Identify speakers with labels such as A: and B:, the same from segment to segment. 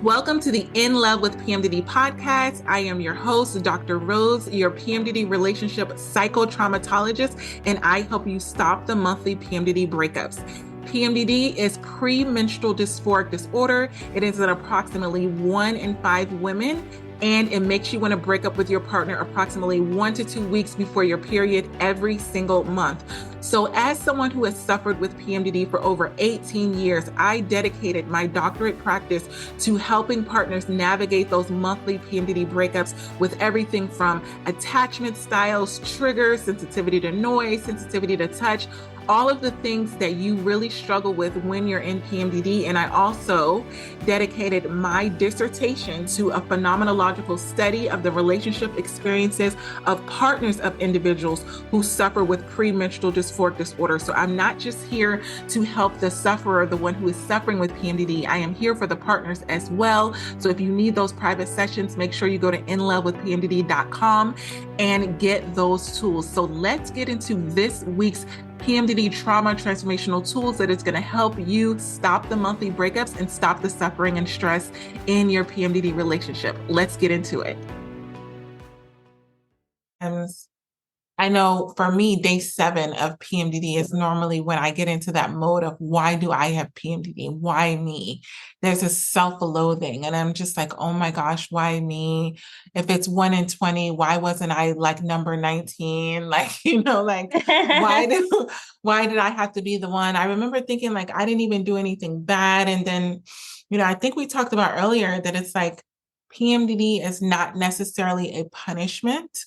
A: Welcome to the In Love with PMDD podcast. I am your host, Dr. Rose, your PMDD relationship psychotraumatologist, and I help you stop the monthly PMDD breakups. PMDD is premenstrual dysphoric disorder. It is in approximately 1 in 5 women, and it makes you want to break up with your partner approximately 1 to 2 weeks before your period every single month. So as someone who has suffered with PMDD for over 18 years, I dedicated my doctorate practice to helping partners navigate those monthly PMDD breakups with everything from attachment styles, triggers, sensitivity to noise, sensitivity to touch, all of the things that you really struggle with when you're in PMDD. And I also dedicated my dissertation to a phenomenological study of the relationship experiences of partners of individuals who suffer with premenstrual dysphoric disorder. So I'm not just here to help the sufferer, the one who is suffering with PMDD. I am here for the partners as well. So if you need those private sessions, make sure you go to inlovewithpmdd.com and get those tools. So let's get into this week's PMDD trauma transformational tools that is going to help you stop the monthly breakups and stop the suffering and stress in your PMDD relationship. Let's get into it. I know for me, day 7 of PMDD is normally when I get into that mode of why do I have PMDD? Why me? There's a self-loathing and I'm just like, oh my gosh, why me? If it's 1 in 20, why wasn't I like number 19? Like, why did I have to be the one? I remember thinking like, I didn't even do anything bad. And then, I think we talked about earlier that it's like PMDD is not necessarily a punishment.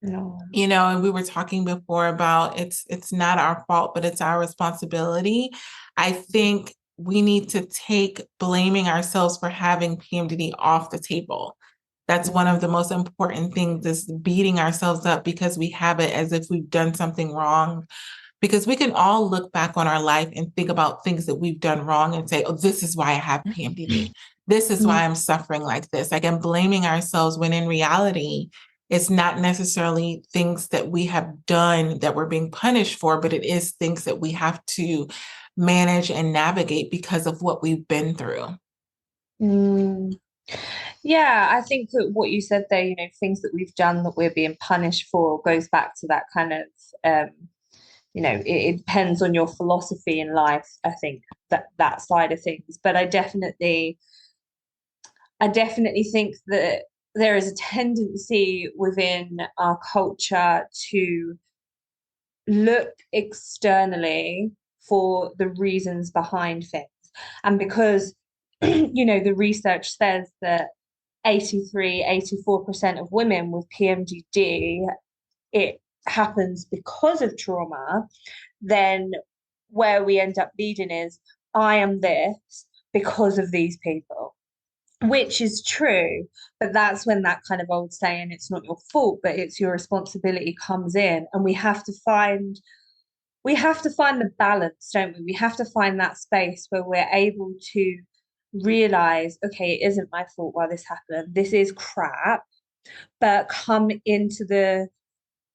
B: No.
A: And we were talking before about it's not our fault, but it's our responsibility. I think we need to take blaming ourselves for having PMDD off the table. That's one of the most important things, is beating ourselves up because we have it as if we've done something wrong. Because we can all look back on our life and think about things that we've done wrong and say, oh, this is why I have PMDD. This is why I'm suffering like this. Like, I'm blaming ourselves when in reality, it's not necessarily things that we have done that we're being punished for, but it is things that we have to manage and navigate because of what we've been through.
B: Yeah, I think that what you said there, things that we've done that we're being punished for goes back to that kind of, it depends on your philosophy in life, I think, that side of things. But I definitely think that there is a tendency within our culture to look externally for the reasons behind things. And because, the research says that 84% of women with PMDD, it happens because of trauma, then where we end up leading is, I am this because of these people. Which is true, but that's when that kind of old saying, it's not your fault, but it's your responsibility, comes in. And we have to find the balance, don't we? We have to find that space where we're able to realize, okay, it isn't my fault why this happened. This is crap, but come into the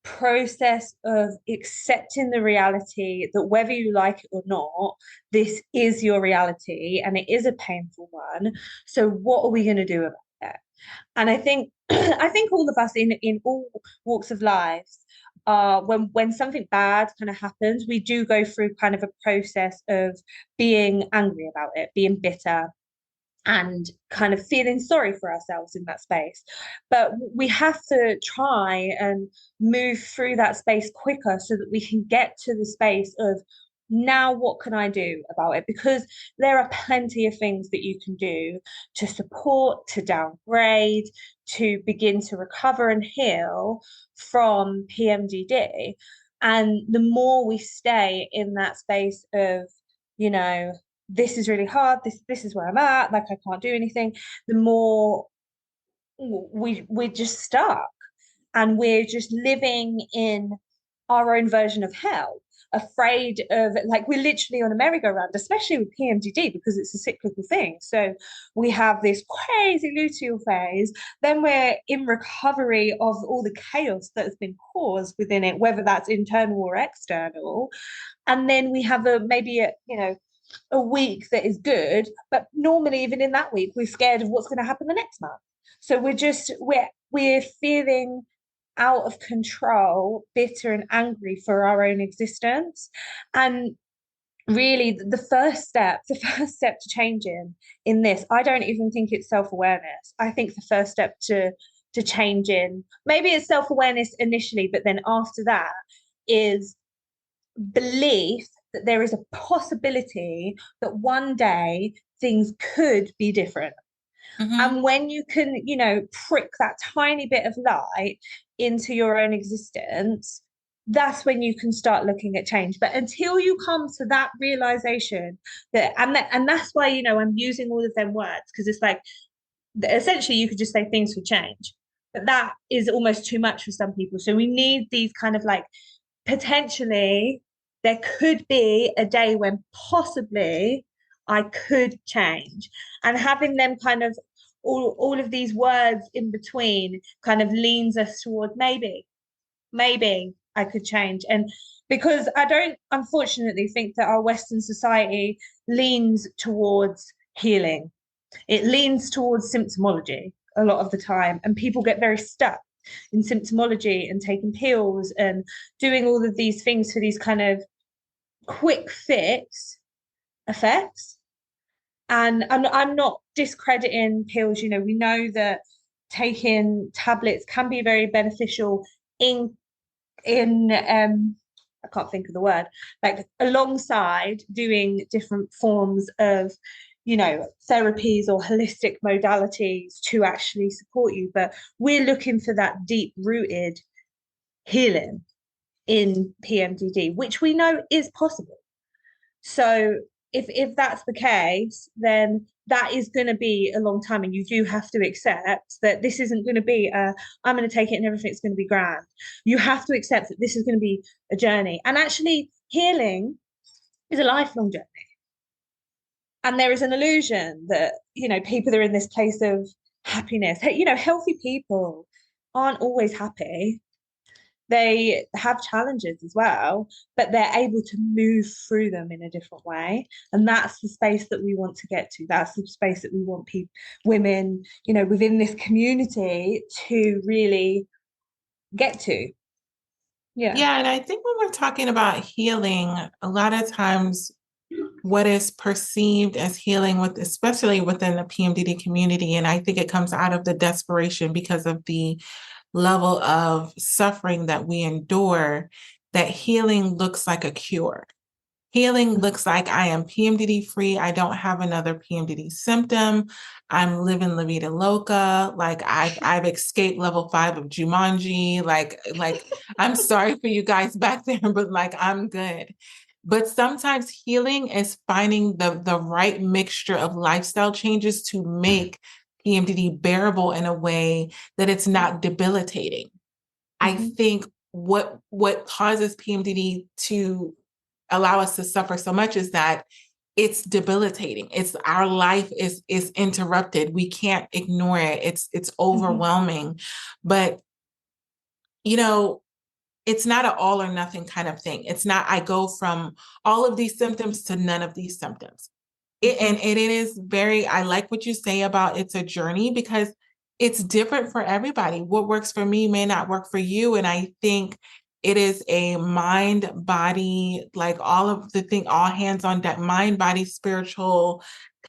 B: process of accepting the reality that whether you like it or not, this is your reality and it is a painful one. So what are we going to do about it? And I think all of us in all walks of life, when something bad kind of happens, we do go through kind of a process of being angry about it, being bitter, and kind of feeling sorry for ourselves in that space. But we have to try and move through that space quicker so that we can get to the space of, now what can I do about it? Because there are plenty of things that you can do to support, to downgrade, to begin to recover and heal from PMDD. And the more we stay in that space of, this is really hard, this is where I'm at, like I can't do anything, the more we're just stuck, and we're just living in our own version of hell, afraid of, like, we're literally on a merry-go-round, especially with PMDD, because it's a cyclical thing. So we have this crazy luteal phase, then we're in recovery of all the chaos that has been caused within it, whether that's internal or external, and then we have maybe a a week that is good, but normally even in that week, we're scared of what's going to happen the next month. So we're feeling out of control, bitter and angry for our own existence. And really the first step to changing in this, I don't even think it's self-awareness. I think the first step to changing, maybe it's self-awareness initially, but then after that is belief that there is a possibility that one day things could be different.
A: Mm-hmm.
B: And when you can, prick that tiny bit of light into your own existence, that's when you can start looking at change. But until you come to that realization and that's why, I'm using all of them words, because it's like essentially you could just say things would change. But that is almost too much for some people. So we need these kind of like, potentially there could be a day when possibly I could change. And having them kind of all of these words in between kind of leans us toward maybe I could change. And because I don't unfortunately think that our Western society leans towards healing, it leans towards symptomology a lot of the time, and people get very stuck in symptomology and taking pills and doing all of these things for these kind of quick fix effects. And I'm not discrediting pills. We know that taking tablets can be very beneficial in I can't think of the word, like alongside doing different forms of, therapies or holistic modalities to actually support you. But we're looking for that deep rooted healing in PMDD, which we know is possible. So if that's the case, then that is going to be a long time, and you do have to accept that this isn't going to be I'm going to take it and everything's going to be grand. You have to accept that this is going to be a journey, and actually healing is a lifelong journey. And there is an illusion that people are in this place of happiness. Healthy people aren't always happy. They have challenges as well, but they're able to move through them in a different way. And that's the space that we want to get to. That's the space that we want people, women, within this community to really get to. Yeah.
A: Yeah, and I think when we're talking about healing, a lot of times what is perceived as healing with especially within the PMDD community, and I think it comes out of the desperation because of the level of suffering that we endure, that healing looks like a cure. Healing looks like I am PMDD free. I don't have another PMDD symptom. I'm living La Vida Loca. Like I've escaped level 5 of Jumanji. Like I'm sorry for you guys back there, but like I'm good. But sometimes healing is finding the right mixture of lifestyle changes to make PMDD bearable in a way that it's not debilitating. I think what causes PMDD to allow us to suffer so much is that it's debilitating. It's our life is interrupted. We can't ignore it. It's overwhelming. But it's not an all or nothing kind of thing. It's not I go from all of these symptoms to none of these symptoms. And it is very, I like what you say about it's a journey because it's different for everybody. What works for me may not work for you. And I think it is a mind, body, like all of the thing, all hands on deck, mind, body, spiritual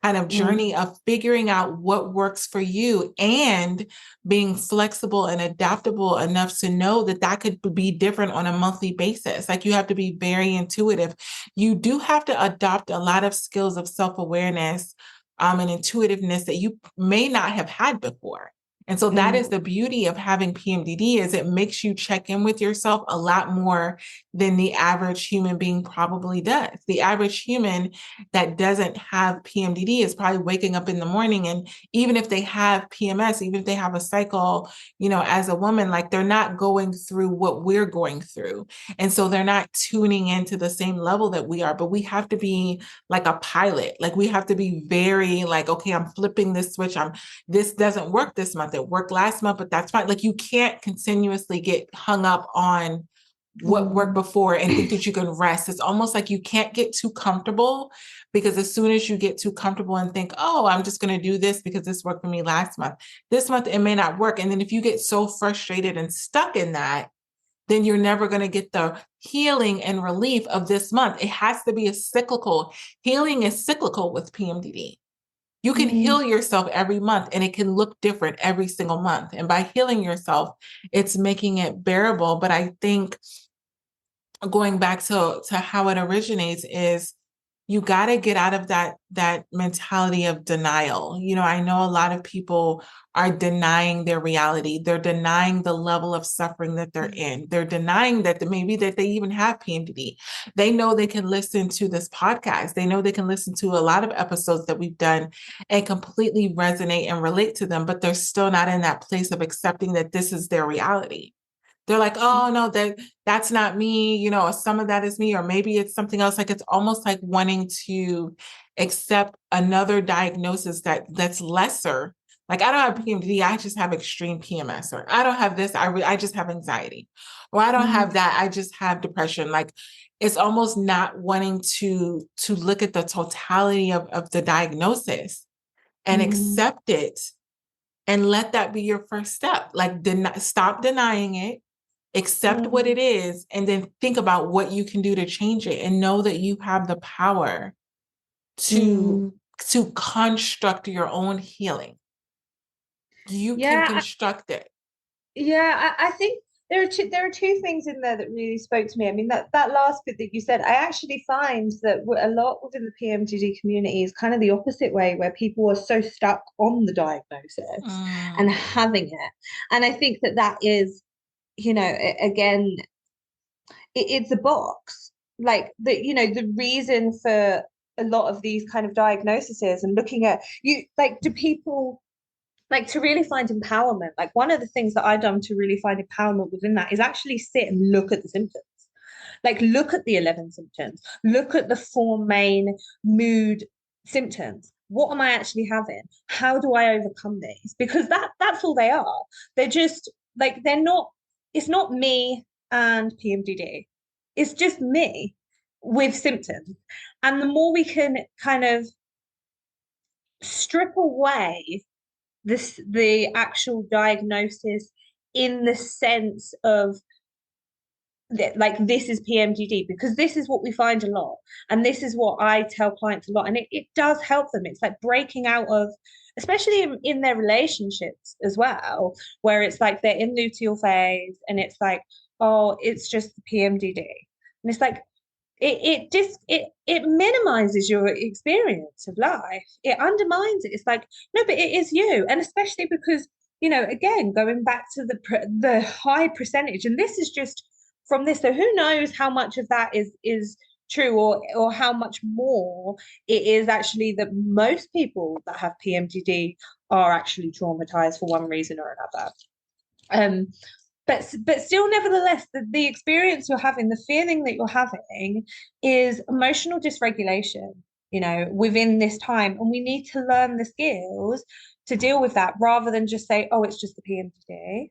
A: kind of journey of figuring out what works for you and being flexible and adaptable enough to know that that could be different on a monthly basis. Like you have to be very intuitive. You do have to adopt a lot of skills of self-awareness and intuitiveness that you may not have had before. And so that is the beauty of having PMDD is it makes you check in with yourself a lot more than the average human being probably does. The average human that doesn't have PMDD is probably waking up in the morning, and even if they have PMS, even if they have a cycle, as a woman, like they're not going through what we're going through. And so they're not tuning into the same level that we are, but we have to be like a pilot. Like we have to be very like, okay, I'm flipping this switch. This doesn't work this month. It worked last month, but that's fine. Like you can't continuously get hung up on what worked
B: Mm.
A: before and think that you can rest. It's almost like you can't get too comfortable, because as soon as you get too comfortable and think, oh, I'm just going to do this because this worked for me last month, this month it may not work. And then if you get so frustrated and stuck in that, then you're never going to get the healing and relief of this month. It has to be a cyclical. Healing is cyclical with PMDD. You can
B: Mm.
A: heal yourself every month and it can look different every single month. And by healing yourself, it's making it bearable. But I think going back to how it originates is you got to get out of that mentality of denial. I know a lot of people are denying their reality. They're denying the level of suffering that they're in. They're denying that maybe that they even have PMDD. They know they can listen to this podcast. They know they can listen to a lot of episodes that we've done and completely resonate and relate to them, but they're still not in that place of accepting that this is their reality. They're like, oh no, that's not me, or some of that is me, or maybe it's something else. Like it's almost like wanting to accept another diagnosis that's lesser. Like I don't have PMDD, I just have extreme PMS, or I don't have this, I just have anxiety, or I don't
B: Mm.
A: have that, I just have depression. Like it's almost not wanting to look at the totality of the diagnosis and
B: Mm.
A: accept it and let that be your first step. Like stop denying it, accept what
B: Mm.
A: it is, and then think about what you can do to change it, and know that you have the power to
B: Mm.
A: to construct your own healing. You can
B: Yeah,
A: construct it.
B: I think there are two things in there that really spoke to me. I mean, that last bit that you said, I actually find that a lot within the PMDD community is kind of the opposite way, where people are so stuck on the diagnosis and
A: Mm,
B: having it. And I think that is, again, it's a box. Like the reason for a lot of these kind of diagnoses and looking at you, like, do people like to really find empowerment? Like one of the things that I've done to really find empowerment within that is actually sit and look at the symptoms. Like look at the 11 symptoms, look at the four main mood symptoms. What am I actually having? How do I overcome these? Because that's all they are. They're just like they're not, it's not me and PMDD. It's just me with symptoms. And the more we can kind of strip away the actual diagnosis in the sense of that, like, this is PMDD, because this is what we find a lot, and this is what I tell clients a lot, and it does help them. It's like breaking out of, especially in their relationships as well, where it's like they're in luteal phase and it's like, oh, it's just the PMDD, and it's like it minimizes your experience of life. It undermines it. It's like, no, but it is you. And especially because, again, going back to the high percentage, and this is just from this, so who knows how much of that is true, or how much more it is actually that most people that have PMDD are actually traumatized for one reason or another. Um, but still, nevertheless, the experience you're having, the feeling that you're having, is emotional dysregulation, within this time, and we need to learn the skills to deal with that, rather than just say, oh, it's just the PMDD.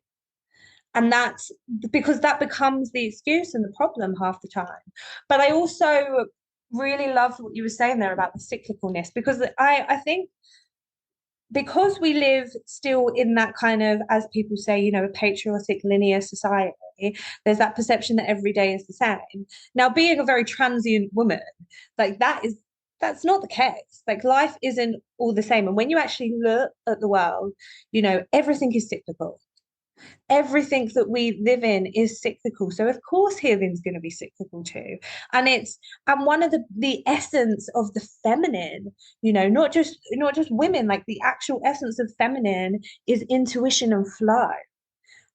B: And that's because that becomes the excuse and the problem half the time. But I also really love what you were saying there about the cyclicalness, because I think because we live still in that kind of, as people say, a patriotic linear society, there's that perception that every day is the same. Now, being a very transient woman, like that's not the case. Like life isn't all the same. And when you actually look at the world, everything is cyclical. Everything that we live in is cyclical. So of course healing's going to be cyclical too. And one of the essence of the feminine, not just women, like the actual essence of feminine is intuition and flow.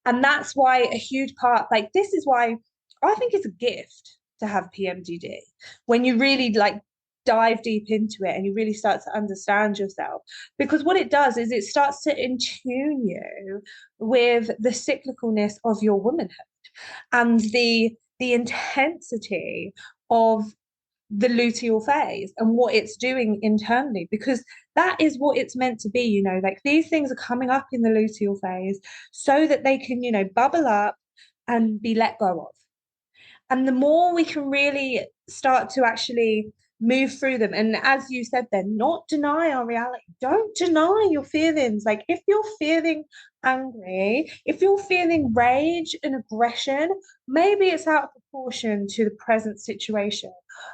B: And that's why a huge part, like this is why I think it's a gift to have PMDD, when you really like dive deep into it and you really start to understand yourself. Because what it does is it starts to intune you with the cyclicalness of your womanhood and the intensity of the luteal phase and what it's doing internally, because that is what it's meant to be. Like these things are coming up in the luteal phase so that they can bubble up and be let go of. And the more we can really start to actually move through them, and as you said, then not deny our reality. Don't deny your feelings. Like if you're feeling angry, if you're feeling rage and aggression, maybe it's out of proportion to the present situation.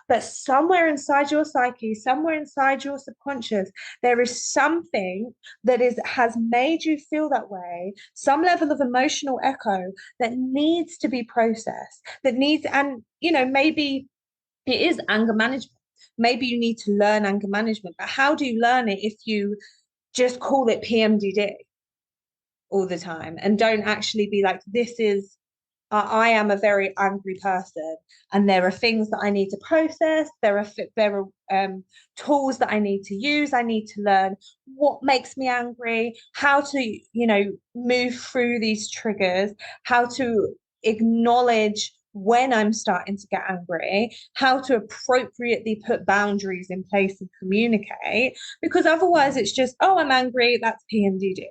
B: But somewhere inside your psyche, somewhere inside your subconscious, there is something that is has made you feel that way, some level of emotional echo that needs to be processed, that needs, and maybe it is anger management. Maybe you need to learn anger management, but how do you learn it if you just call it PMDD all the time and don't actually be like, this is I am a very angry person, and there are things that I need to process. There are tools that I need to use. I need to learn what makes me angry, how to move through these triggers, how to acknowledge when I'm starting to get angry, how to appropriately put boundaries in place and communicate. Because otherwise, it's just, oh, I'm angry. That's PMDD,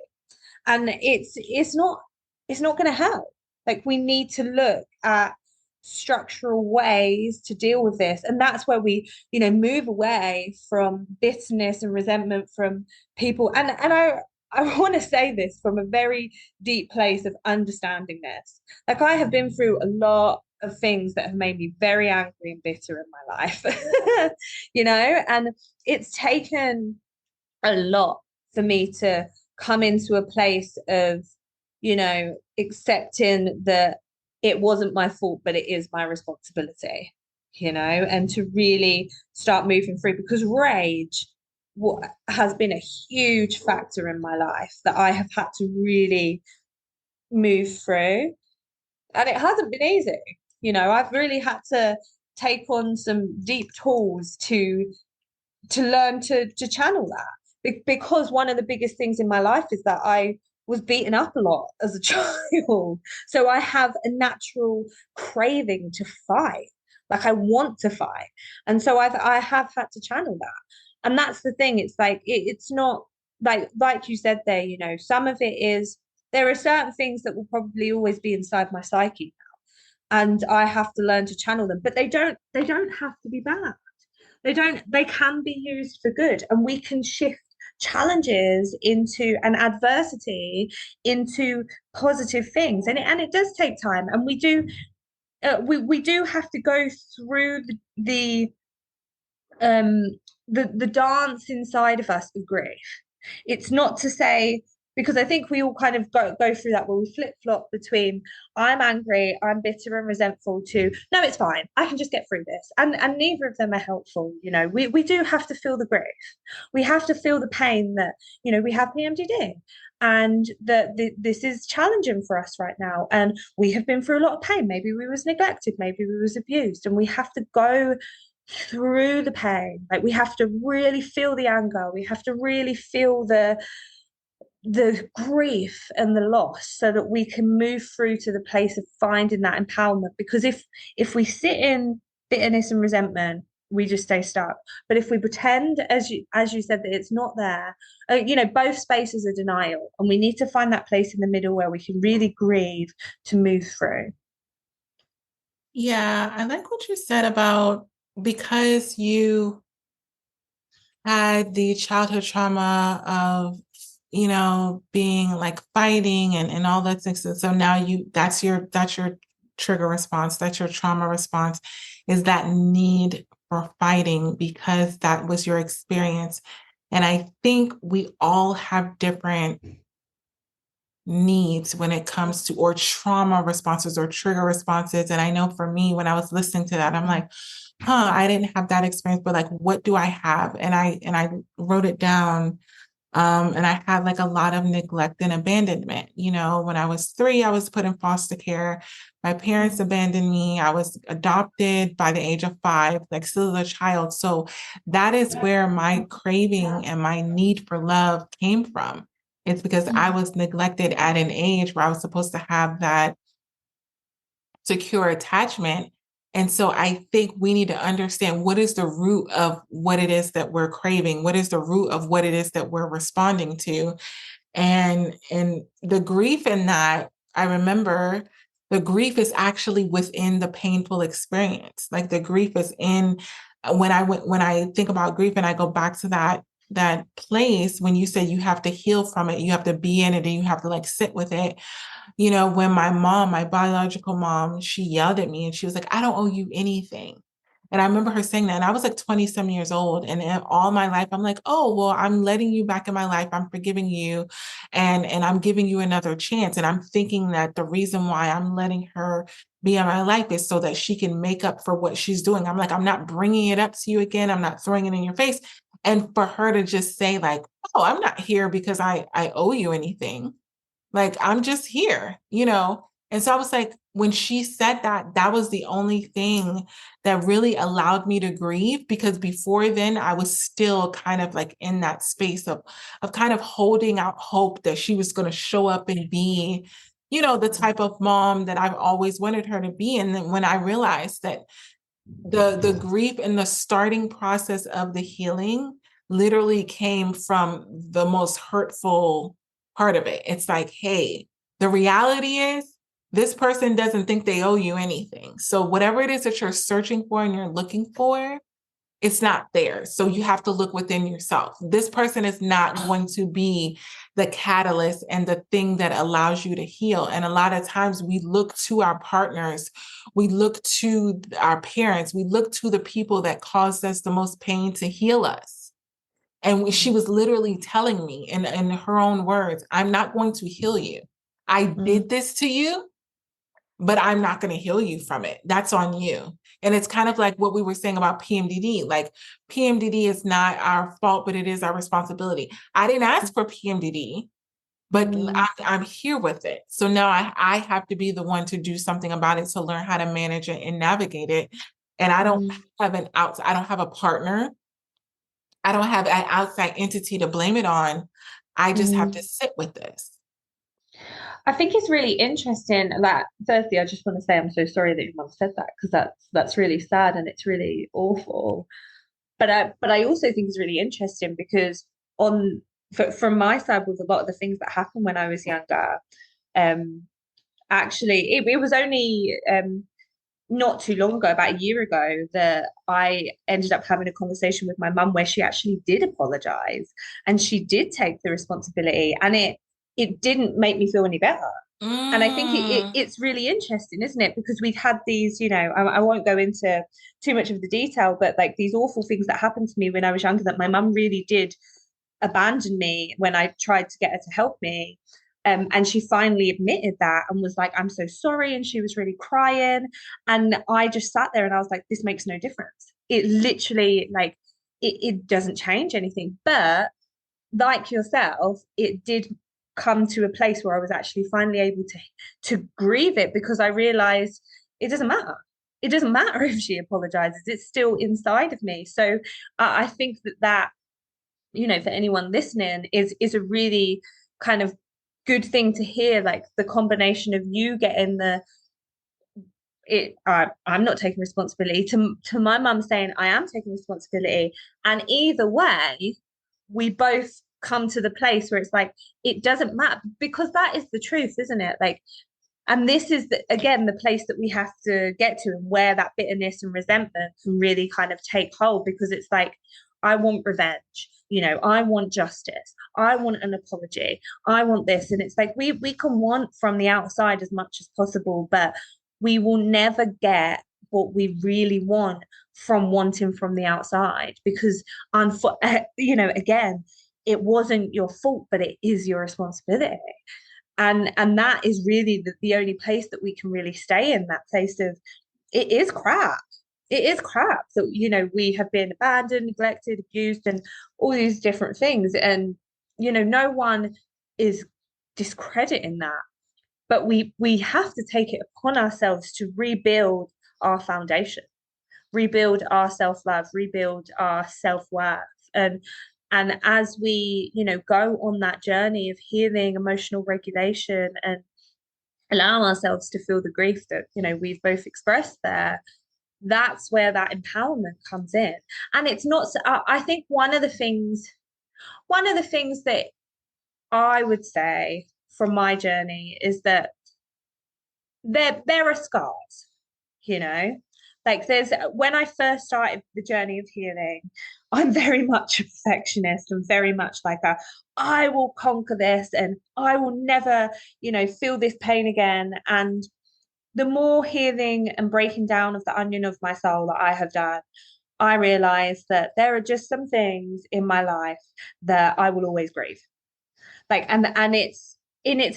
B: and it's not going to help. Like we need to look at structural ways to deal with this, and that's where we move away from bitterness and resentment from people. And I want to say this from a very deep place of understanding this. Like I have been through a lot of things that have made me very angry and bitter in my life. And it's taken a lot for me to come into a place of, accepting that it wasn't my fault, but it is my responsibility, and to really start moving through, because rage what has been a huge factor in my life that I have had to really move through. And it hasn't been easy. I've really had to take on some deep tools to learn to channel that, because one of the biggest things in my life is that I was beaten up a lot as a child, so I have a natural craving to fight. Like I want to fight, and so I have had to channel that. And that's the thing, it's like it's not like you said there, some of it is, there are certain things that will probably always be inside my psyche now, and I have to learn to channel them, but they don't have to be bad. They can be used for good, and we can shift challenges into an adversity into positive things. And it does take time, and we do have to go through um the dance inside of us of grief. It's not to say, because I think we all kind of go through that where we flip-flop between I'm angry, I'm bitter and resentful, to no, it's fine, I can just get through this. And neither of them are helpful. We do have to feel the grief. We have to feel the pain that, we have PMDD, and that this is challenging for us right now. And we have been through a lot of pain. Maybe we was neglected, maybe we was abused, and we have to go through the pain. Like we have to really feel the anger, we have to really feel the grief and the loss, so that we can move through to the place of finding that empowerment. Because if we sit in bitterness and resentment, we just stay stuck. But if we pretend, as you said, that it's not there, both spaces are denial, and we need to find that place in the middle where we can really grieve to move through.
A: Yeah, I like what you said about, because you had the childhood trauma of, being like fighting and all that things. So now that's your trigger response, that's your trauma response, is that need for fighting because that was your experience. And I think we all have different needs when it comes to, or trauma responses or trigger responses. And I know for me, when I was listening to that, I'm like, I didn't have that experience, but like, what do I have? And I wrote it down. And I had like a lot of neglect and abandonment. When I was 3, I was put in foster care. My parents abandoned me. I was adopted by the age of 5, like still as a child. So that is where my craving and my need for love came from. It's because I was neglected at an age where I was supposed to have that secure attachment. And so I think we need to understand what is the root of what it is that we're craving, what is the root of what it is that we're responding to. And the grief in that, I remember The grief is actually within the painful experience. Like the grief is in when I think about grief and I go back to that place when you say you have to heal from it, you have to be in it and you have to like sit with it. You know, when my mom, my biological mom, she yelled at me and she was like, I don't owe you anything. And I remember her saying that, and I was like 20 some years old. And in all my life, I'm like, oh, well, I'm letting you back in my life. I'm forgiving you and I'm giving you another chance. And I'm thinking that the reason why I'm letting her be in my life is so that she can make up for what she's doing. I'm like, I'm not bringing it up to you again. I'm not throwing it in your face. And for her to just say like, oh, I'm not here because I owe you anything. Like, I'm just here, you know? And so I was like, when she said that, that was the only thing that really allowed me to grieve because before then I was still kind of like in that space of kind of holding out hope that she was going to show up and be, you know, the type of mom that I've always wanted her to be. And then when I realized that the grief and the starting process of the healing literally came from the most hurtful part of it. It's like, hey, the reality is this person doesn't think they owe you anything. So whatever it is that you're searching for and you're looking for, it's not there. So you have to look within yourself. This person is not going to be the catalyst and the thing that allows you to heal. And a lot of times we look to our partners, we look to our parents, we look to the people that caused us the most pain to heal us. And she was literally telling me in her own words, I'm not going to heal you. I
B: Mm,
A: did this to you, but I'm not going to heal you from it. That's on you. And it's kind of like what we were saying about PMDD. Like PMDD is not our fault, but it is our responsibility. I didn't ask for PMDD, but
B: mm,
A: I'm here with it. So now I have to be the one to do something about it to learn how to manage it and navigate it. And I don't
B: mm,
A: I don't have a partner. I don't have an outside entity to blame it on. I just have to
B: mm.
A: sit with this.
B: I think it's really interesting that firstly, I just want to say I'm so sorry that your mum said that because that's really sad and it's really awful. But I also think it's really interesting because on from my side with a lot of the things that happened when I was younger, um, actually it was only not too long ago, about a year ago, that I ended up having a conversation with my mum where she actually did apologize and she did take the responsibility, and it didn't make me feel any better. And I think
A: Mm,
B: it's really interesting, isn't it? Because we've had these, I won't go into too much of the detail, but like these awful things that happened to me when I was younger, that my mum really did abandon me when I tried to get her to help me. And she finally admitted that and was like, I'm so sorry. And she was really crying. And I just sat there and I was like, this makes no difference. It literally, like, it doesn't change anything. But like yourself, it did come to a place where I was actually finally able to grieve it because I realized it doesn't matter. It doesn't matter if she apologizes, it's still inside of me. So I think that for anyone listening is a really kind of good thing to hear, like the combination of you getting I'm not taking responsibility to my mum saying I am taking responsibility, and either way we both come to the place where it's like it doesn't matter, because that is the truth, isn't it? Like, and this is again the place that we have to get to, and where that bitterness and resentment can really kind of take hold, because it's like, I want revenge, I want justice, I want an apology, I want this. And it's like we can want from the outside as much as possible, but we will never get what we really want from wanting from the outside, because again, it wasn't your fault, but it is your responsibility. And that is really the only place that we can really stay in, that place of it is crap. It is crap that we have been abandoned, neglected, abused, and all these different things. And no one is discrediting that, but we have to take it upon ourselves to rebuild our foundation, rebuild our self-love, rebuild our self-worth. And as we go on that journey of healing, emotional regulation, and allow ourselves to feel the grief that we've both expressed there, that's where that empowerment comes in. And it's not, I think one of the things that I would say from my journey is that there are scars, you know. Like there's when I first started the journey of healing, I'm very much a perfectionist and very much like a I will conquer this and I will never, feel this pain again. And the more healing and breaking down of the onion of my soul that I have done, I realize that there are just some things in my life that I will always grieve. Like and it's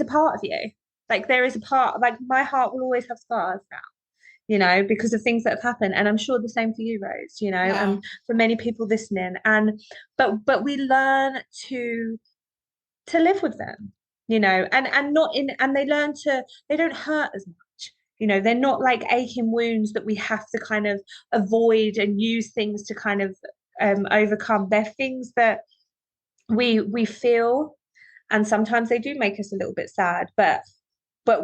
B: a part of you. Like there is a part, like my heart will always have scars now, because of things that have happened. And I'm sure the same for you, Rose,
A: Yeah.
B: and for many people listening. And but we learn to live with them, and not in and they don't hurt as much. They're not like aching wounds that we have to kind of avoid and use things to kind of overcome. They're things that we feel, and sometimes they do make us a little bit sad, but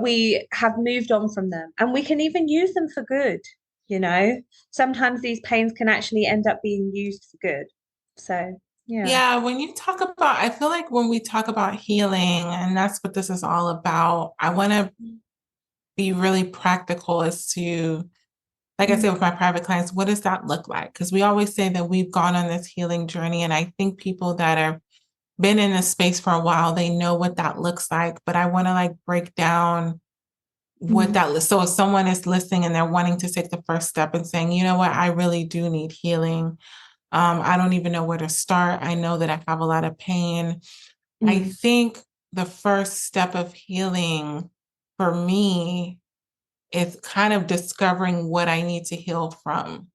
B: we have moved on from them, and we can even use them for good. Sometimes these pains can actually end up being used for good. So yeah.
A: Yeah, when you talk about, I feel like when we talk about healing, and that's what this is all about, I want to be really practical as to, like I said,
B: Mm,
A: with my private clients, what does that look like? Because we always say that we've gone on this healing journey, and I think people that have been in this space for a while, they know what that looks like. But I want to like break down what
B: mm,
A: that looks. So if someone is listening and they're wanting to take the first step and saying, you know what, I really do need healing. I don't even know where to start. I know that I have a lot of pain. I
B: mm,
A: think the first step of healing for me is kind of discovering what I need to heal from.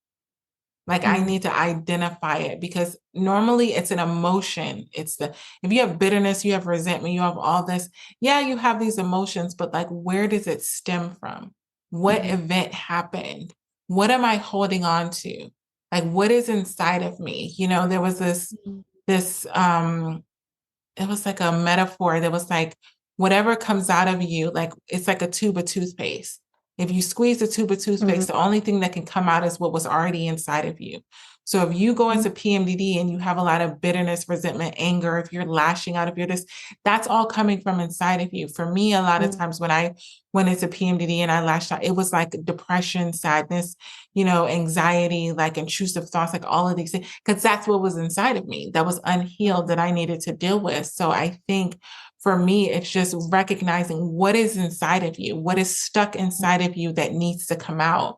A: Like I
B: mm,
A: need to identify it because normally it's an emotion. If you have bitterness, you have resentment, you have all this. Yeah, you have these emotions, but like where does it stem from? What
B: mm,
A: event happened? What am I holding on to? Like what is inside of me? There was
B: mm,
A: this it was like a metaphor that was like whatever comes out of you, like it's like a tube of toothpaste. If you squeeze the tube of toothpaste,
B: mm,
A: the only thing that can come out is what was already inside of you. So if you go
B: mm,
A: into PMDD and you have a lot of bitterness, resentment, anger, if you're lashing out, if you're this, that's all coming from inside of you. For me, a lot of
B: mm,
A: times when I went into PMDD and I lashed out, it was like depression, sadness, anxiety, like intrusive thoughts, like all of these things, because that's what was inside of me that was unhealed that I needed to deal with. So I think for me, it's just recognizing what is inside of you, what is stuck inside of you that needs to come out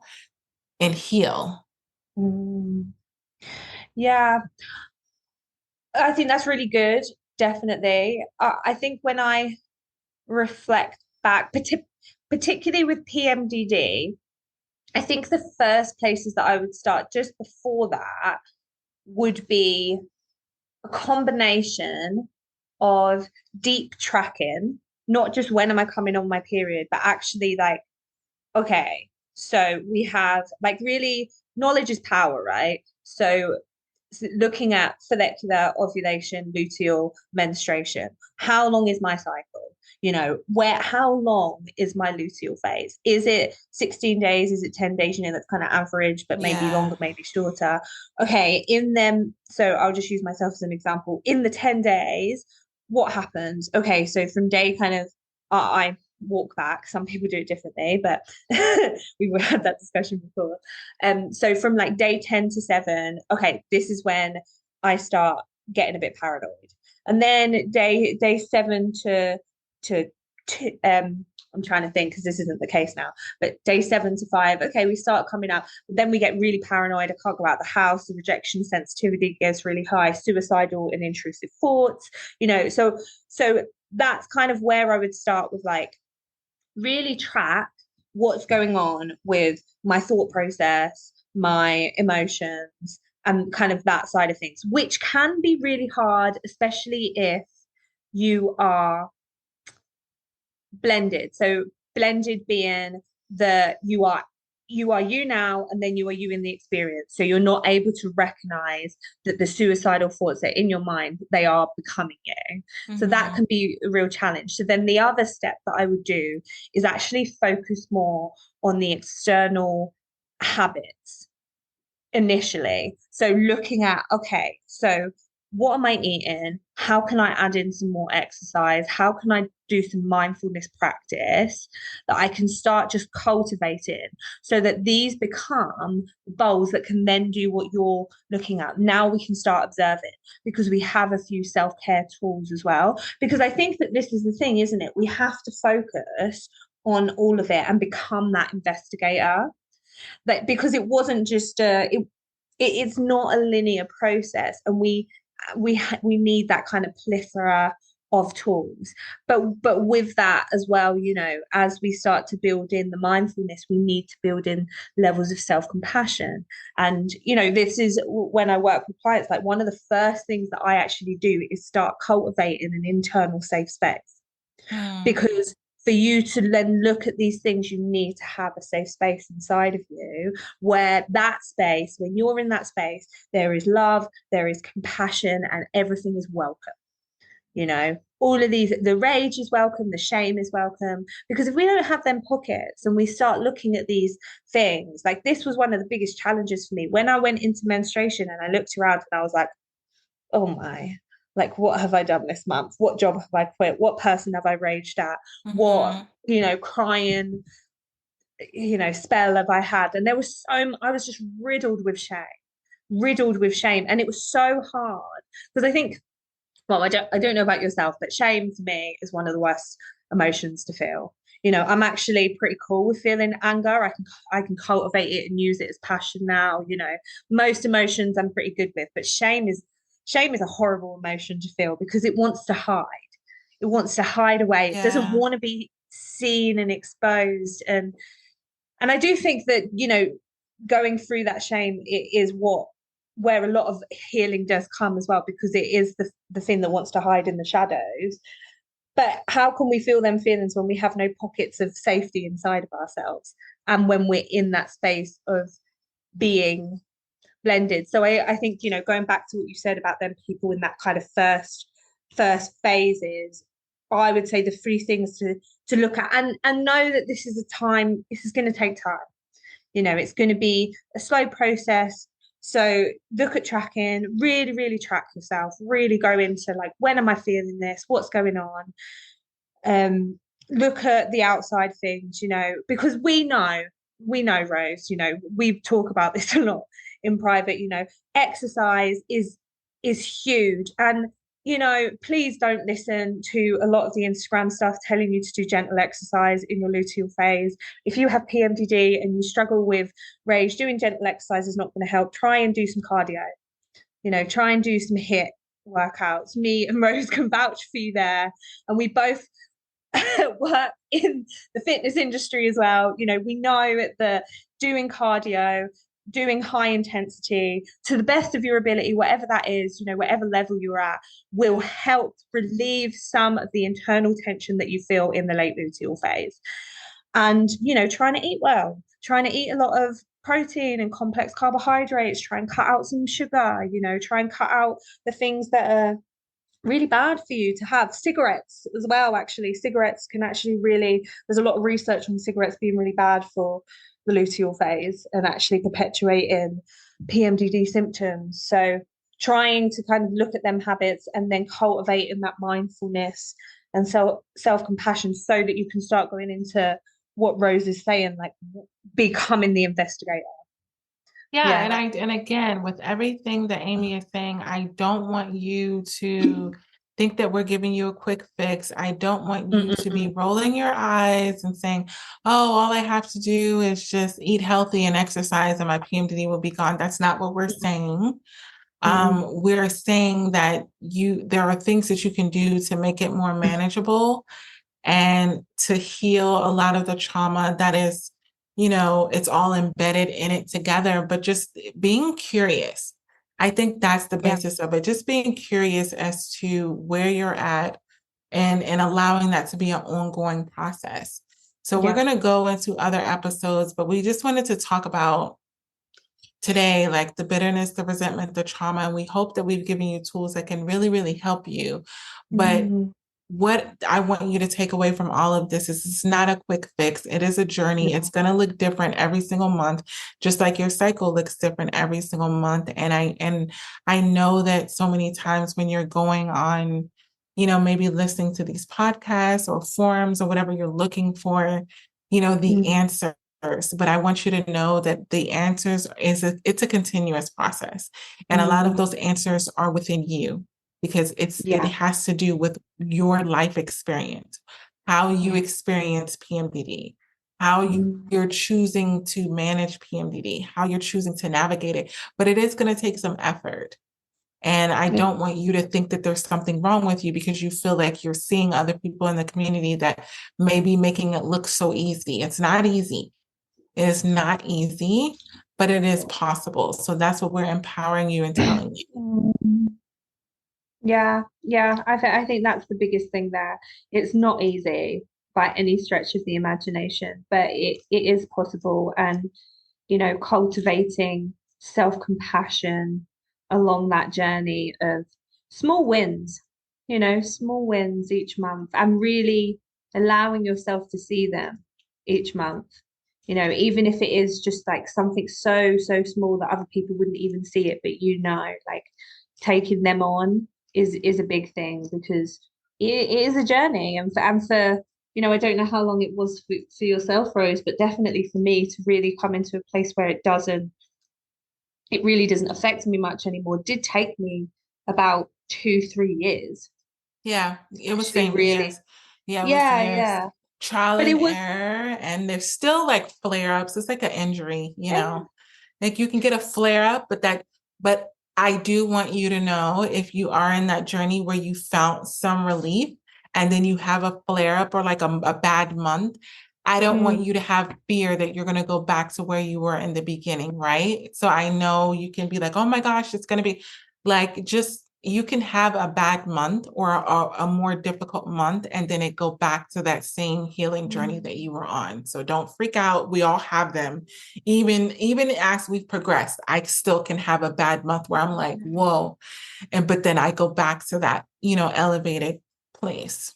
A: and heal.
B: mm. Yeah, I think that's really good. Definitely. I think when I reflect back, particularly with PMDD, I think the first places that I would start just before that would be a combination of deep tracking, not just when am I coming on my period, but actually like, okay, so we have like really knowledge is power, right? So looking at follicular ovulation, luteal menstruation. How long is my cycle? How long is my luteal phase? Is it 16 days? Is it 10 days? That's kind of average, but maybe
A: Yeah.
B: longer, maybe shorter. Okay, in them, so I'll just use myself as an example. In the 10 days, what happens? Okay, so from day kind of, I walk back. Some people do it differently, but we've had that discussion before. So from like day 10 to 7, okay, this is when I start getting a bit paranoid. And then day 7 to I'm trying to think because this isn't the case now, but day 7 to 5, okay, we start coming up. Then we get really paranoid. I can't go out the house. The rejection sensitivity gets really high, suicidal and intrusive thoughts, so that's kind of where I would start with like really track what's going on with my thought process, my emotions, and kind of that side of things, which can be really hard, especially if you are blended. So blended being the you are you now, and then you are you in the experience. So you're not able to recognize that the suicidal thoughts that are in your mind, they are becoming you. So that
A: Mm-hmm.
B: can be a real challenge. So then the other step that I would do is actually focus more on the external habits initially. So looking at, okay, so what am I eating? How can I add in some more exercise? How can I do some mindfulness practice that I can start just cultivating so that these become bowls that can then do what you're looking at? Now we can start observing because we have a few self-care tools as well. Because I think that this is the thing, isn't it? We have to focus on all of it and become that investigator. That because it wasn't just it's not a linear process, and we need that kind of plethora of tools. But with that as well, as we start to build in the mindfulness, we need to build in levels of self-compassion. And this is when I work with clients, like one of the first things that I actually do is start cultivating an internal safe space. Because for you to then look at these things, you need to have a safe space inside of you where that space, when you're in that space, there is love, there is compassion, and everything is welcome. All of these, the rage is welcome, the shame is welcome. Because if we don't have them pockets and we start looking at these things, like this was one of the biggest challenges for me when I went into menstruation and I looked around and I was like, oh my, like what have I done this month? What job have I quit? What person have I raged at? What, crying, spell have I had? And I was just riddled with shame. And it was so hard because I think, well, I don't know about yourself, but shame for me is one of the worst emotions to feel. I'm actually pretty cool with feeling anger. I can cultivate it and use it as passion now. Most emotions I'm pretty good with, but shame is a horrible emotion to feel because it wants to hide. It wants to hide away. It doesn't want to be seen and exposed. And I do think that, going through that shame is where a lot of healing does come as well, because it is the thing that wants to hide in the shadows. But how can we feel them feelings when we have no pockets of safety inside of ourselves and when we're in that space of being blended? So I think, going back to what you said about them people in that kind of first phases, I would say the three things to look at and know that this is going to take time. It's going to be a slow process. So look at tracking, really, really track yourself, really go into like, when am I feeling this? What's going on? Look at the outside things, because we know, Rose, we talk about this a lot in private, exercise is huge. And please don't listen to a lot of the Instagram stuff telling you to do gentle exercise in your luteal phase. If you have PMDD and you struggle with rage, doing gentle exercise is not going to help. Try and do some cardio, try and do some HIIT workouts. Me and Rose can vouch for you there. And we both work in the fitness industry as well. We know that doing cardio, doing high intensity to the best of your ability, whatever that is, whatever level you're at, will help relieve some of the internal tension that you feel in the late luteal phase. And, trying to eat well, trying to eat a lot of protein and complex carbohydrates, try and cut out some sugar, try and cut out the things that are really bad for you to have. Cigarettes as well, actually. Cigarettes can actually there's a lot of research on cigarettes being really bad for the luteal phase and actually perpetuating PMDD symptoms. So trying to kind of look at them habits and then cultivating that mindfulness and self-compassion so that you can start going into what Rose is saying, like becoming the investigator.
A: Yeah, and again, with everything that Amy is saying, I don't want you to think that we're giving you a quick fix. I don't want you to be rolling your eyes and saying, oh, all I have to do is just eat healthy and exercise and my PMDD will be gone. That's not what we're saying. We're saying that there are things that you can do to make it more manageable and to heal a lot of the trauma that is, it's all embedded in it together, but just being curious. I think that's the basis of it. Just being curious as to where you're at and allowing that to be an ongoing process. So we're going to go into other episodes, but we just wanted to talk about today, like the bitterness, the resentment, the trauma, and we hope that we've given you tools that can really, really help you. But what I want you to take away from all of this is it's not a quick fix. It is a journey. It's going to look different every single month, just like your cycle looks different every single month. And I know that so many times when you're going on, maybe listening to these podcasts or forums or whatever you're looking for, the
B: Mm.
A: answers. But I want you to know that the answers it's a continuous process. And a lot of
B: Mm.
A: those answers are within you because it
B: Yeah.
A: has to do with your life experience, how you
B: Yeah.
A: experience PMDD, how
B: Mm.
A: you're choosing to manage PMDD, how you're choosing to navigate it. But it is going to take some effort. And I
B: Yeah.
A: don't want you to think that there's something wrong with you because you feel like you're seeing other people in the community that may be making it look so easy. It's not easy. It is not easy, but it is possible. So that's what we're empowering you and telling you.
B: Mm. Yeah, yeah. I think that's the biggest thing there. It's not easy by any stretch of the imagination, but it is possible. And, cultivating self-compassion along that journey of small wins, small wins each month, and really allowing yourself to see them each month. Even if it is just like something so, so small that other people wouldn't even see it, but like taking them on is a big thing because it is a journey, and for I don't know how long it was for yourself, Rose, but definitely for me to really come into a place where it really doesn't affect me much anymore. It did take me about 2, 3 years
A: Yeah,
B: to
A: it was
B: actually
A: same.
B: really,
A: Yes. Yeah, it was
B: yeah,
A: years.
B: yeah.
A: Trial
B: But it
A: and
B: was,
A: error. And there's still like flare-ups. It's like an injury,
B: yeah.
A: Like you can get a flare-up, but I do want you to know if you are in that journey where you found some relief and then you have a flare-up or like a bad month, I don't want
B: Mm,
A: you to have fear that you're going to go back to where you were in the beginning, right? So I know you can be like, oh my gosh, it's going to be like just you can have a bad month or a more difficult month and then it go back to that same healing journey
B: mm,
A: that you were on. So don't freak out. We all have them. Even as we've progressed, I still can have a bad month where I'm like, whoa. But then I go back to that, elevated place.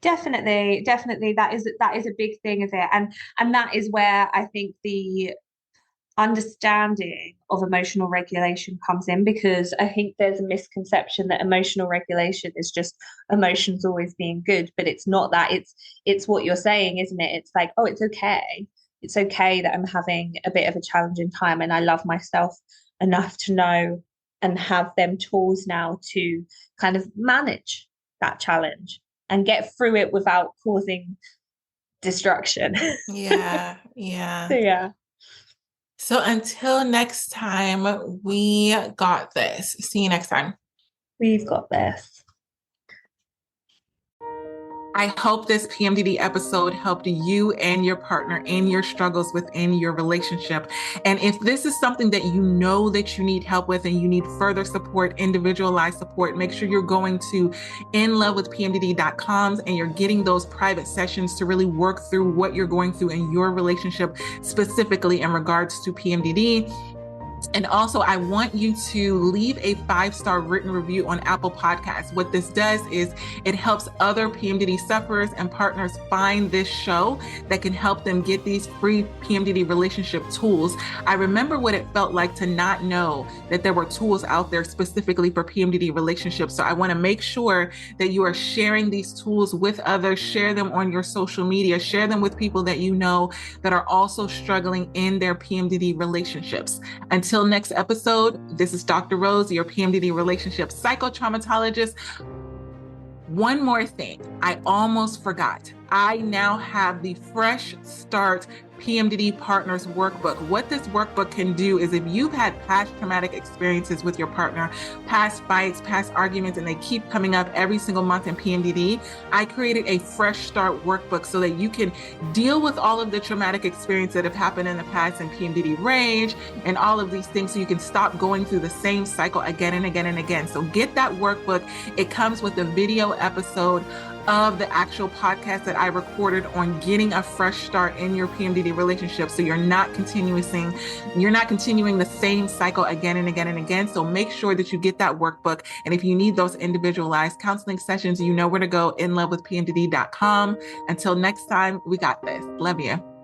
B: definitely, definitely. That is a big thing of it, and that is where I think the understanding of emotional regulation comes in, because I think there's a misconception that emotional regulation is just emotions always being good, but it's not that. It's what you're saying, isn't it? It's like, oh, it's okay. It's okay that I'm having a bit of a challenging time, and I love myself enough to know and have them tools now to kind of manage that challenge and get through it without causing destruction.
A: Yeah, yeah.
B: So yeah,
A: So until next time, we got this. See you next time.
B: we've got this.
A: I hope this PMDD episode helped you and your partner in your struggles within your relationship. And if this is something that you know that you need help with and you need further support, individualized support, make sure you're going to inlovewithpmdd.com and you're getting those private sessions to really work through what you're going through in your relationship, specifically in regards to PMDD. And also, I want you to leave a 5-star written review on Apple Podcasts. What this does is it helps other PMDD sufferers and partners find this show that can help them get these free PMDD relationship tools. I remember what it felt like to not know that there were tools out there specifically for PMDD relationships. So I want to make sure that you are sharing these tools with others, share them on your social media, share them with people that you know that are also struggling in their PMDD relationships. Until next episode, this is Dr. Rose, your PMDD relationship psychotraumatologist. One more thing, I almost forgot. I now have the Fresh Start PMDD Partners Workbook. What this workbook can do is if you've had past traumatic experiences with your partner, past fights, past arguments, and they keep coming up every single month in PMDD, I created a Fresh Start Workbook so that you can deal with all of the traumatic experiences that have happened in the past in PMDD rage and all of these things so you can stop going through the same cycle again and again and again. So get that workbook. It comes with a video episode of the actual podcast that I recorded on getting a fresh start in your PMDD relationship. So you're not continuing the same cycle again and again and again. So make sure that you get that workbook. And if you need those individualized counseling sessions, you know where to go, inlovewithpmdd.com. Until next time, we got this. Love you.